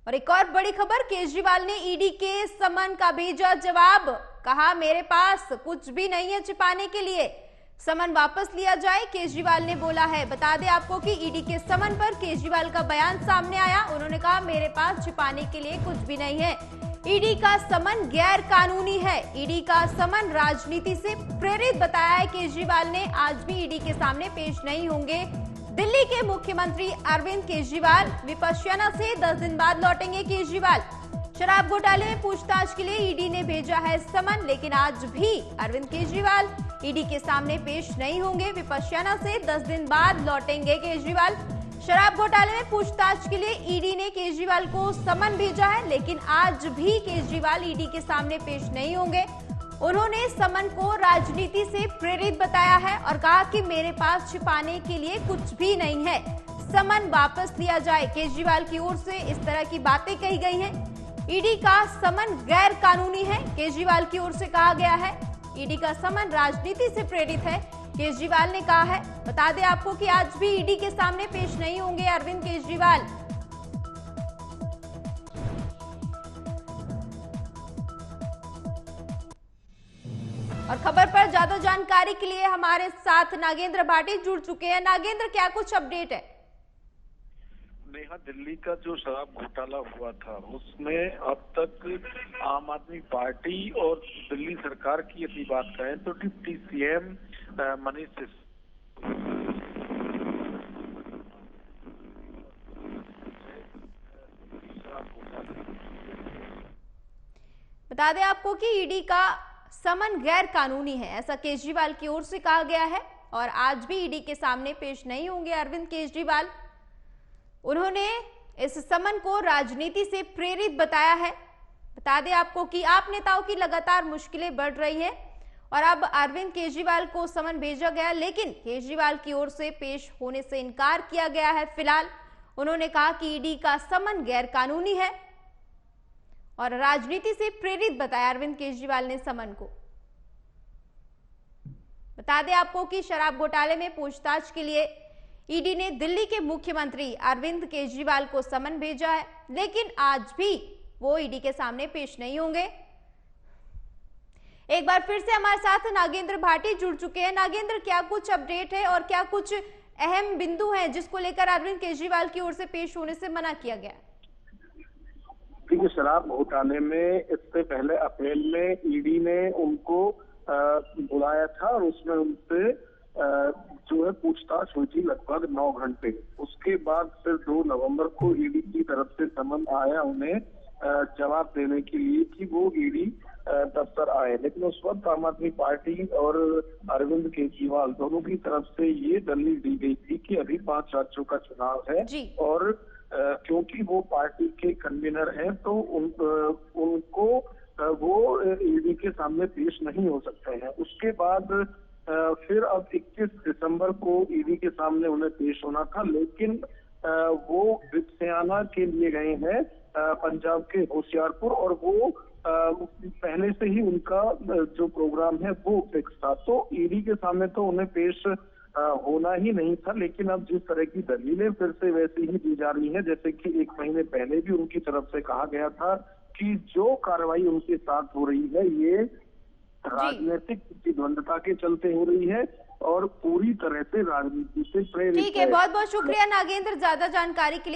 और एक और बड़ी खबर, केजरीवाल ने ईडी के समन का भेजा जवाब। कहा मेरे पास कुछ भी नहीं है छिपाने के लिए, समन वापस लिया जाए, केजरीवाल ने बोला है। बता दें आपको कि ईडी के समन पर केजरीवाल का बयान सामने आया। उन्होंने कहा मेरे पास छिपाने के लिए कुछ भी नहीं है। ईडी का समन गैर कानूनी है। ईडी का समन राजनीति से प्रेरित बताया है केजरीवाल ने। आज भी ईडी के सामने पेश नहीं होंगे दिल्ली के मुख्यमंत्री अरविंद केजरीवाल। विपश्यना से 10 दिन बाद लौटेंगे केजरीवाल। शराब घोटाले में पूछताछ के लिए ईडी ने भेजा है समन, लेकिन आज भी अरविंद केजरीवाल ईडी के सामने पेश नहीं होंगे। विपश्यना से 10 दिन बाद लौटेंगे केजरीवाल। शराब घोटाले में पूछताछ के लिए ईडी ने केजरीवाल को समन भेजा है, लेकिन आज भी केजरीवाल ईडी के सामने पेश नहीं होंगे। उन्होंने समन को राजनीति से प्रेरित बताया है और कहा कि मेरे पास छिपाने के लिए कुछ भी नहीं है, समन वापस लिया जाए। केजरीवाल की ओर से इस तरह की बातें कही गई हैं। ईडी का समन गैर कानूनी है, केजरीवाल की ओर से कहा गया है। ईडी का समन राजनीति से प्रेरित है, केजरीवाल ने कहा है। बता दें आपको कि आज भी ईडी के सामने पेश नहीं होंगे अरविंद केजरीवाल। और खबर पर ज्यादा जानकारी के लिए हमारे साथ नागेंद्र भाटी जुड़ चुके हैं। नागेंद्र, क्या कुछ अपडेट है? नेहा, दिल्ली का जो शराब घोटाला हुआ था उसमें अब तक आम आदमी पार्टी और दिल्ली सरकार की यदि बात करें तो डिप्टी सीएम मनीष बता दें आपको कि ईडी का समन गैर कानूनी है, ऐसा केजरीवाल की ओर से कहा गया है। और आज भी ईडी के सामने पेश नहीं होंगे अरविंद केजरीवाल। उन्होंने इस समन को राजनीति से प्रेरित बताया है। बता दें आपको कि आप नेताओं की लगातार मुश्किलें बढ़ रही हैं और अब अरविंद केजरीवाल को समन भेजा गया, लेकिन केजरीवाल की ओर से पेश होने से इनकार किया गया है। फिलहाल उन्होंने कहा कि ईडी का समन गैर कानूनी है और राजनीति से प्रेरित बताया अरविंद केजरीवाल ने समन को। बता दें आपको कि शराब घोटाले में पूछताछ के लिए ईडी ने दिल्ली के मुख्यमंत्री अरविंद केजरीवाल को समन भेजा है, लेकिन आज भी वो ईडी के सामने पेश नहीं होंगे। एक बार फिर से हमारे साथ नागेंद्र भाटी जुड़ चुके हैं। नागेंद्र, क्या कुछ अपडेट है और क्या कुछ अहम बिंदु हैं जिसको लेकर अरविंद केजरीवाल की ओर से पेश होने से मना किया गया? देखिए, शराब घोटाले में इससे पहले अप्रैल में ईडी ने उनको बुलाया था और उसमें उनसे जो है पूछताछ हुई थी लगभग 9 घंटे। उसके बाद फिर 2 नवंबर को ईडी की तरफ से समन आया उन्हें जवाब देने के लिए कि वो ईडी दफ्तर आए, लेकिन उस वक्त आम आदमी पार्टी और अरविंद केजरीवाल दोनों की तरफ से ये दलील दी गई थी कि अभी 5 राज्यों का चुनाव है और क्योंकि वो पार्टी के कन्वीनर हैं तो उनको वो ईडी के सामने पेश नहीं हो सकते हैं। उसके बाद फिर अब 21 दिसंबर को ईडी के सामने उन्हें पेश होना था, लेकिन वो विपस्याना के लिए गए हैं पंजाब के होशियारपुर और वो पहले से ही उनका जो प्रोग्राम है वो फिक्स था, तो ईडी के सामने तो उन्हें पेश होना ही नहीं था। लेकिन अब जिस तरह की दलीलें फिर से वैसी ही दी जा रही है, जैसे कि 1 महीने पहले भी उनकी तरफ से कहा गया था कि जो कार्रवाई उनके साथ हो रही है ये राजनीतिक प्रतिद्वंदता के चलते हो रही है और पूरी तरह से राजनीति से प्रेरित है। ठीक है, बहुत बहुत शुक्रिया नागेंद्र ज्यादा जानकारी के लिए।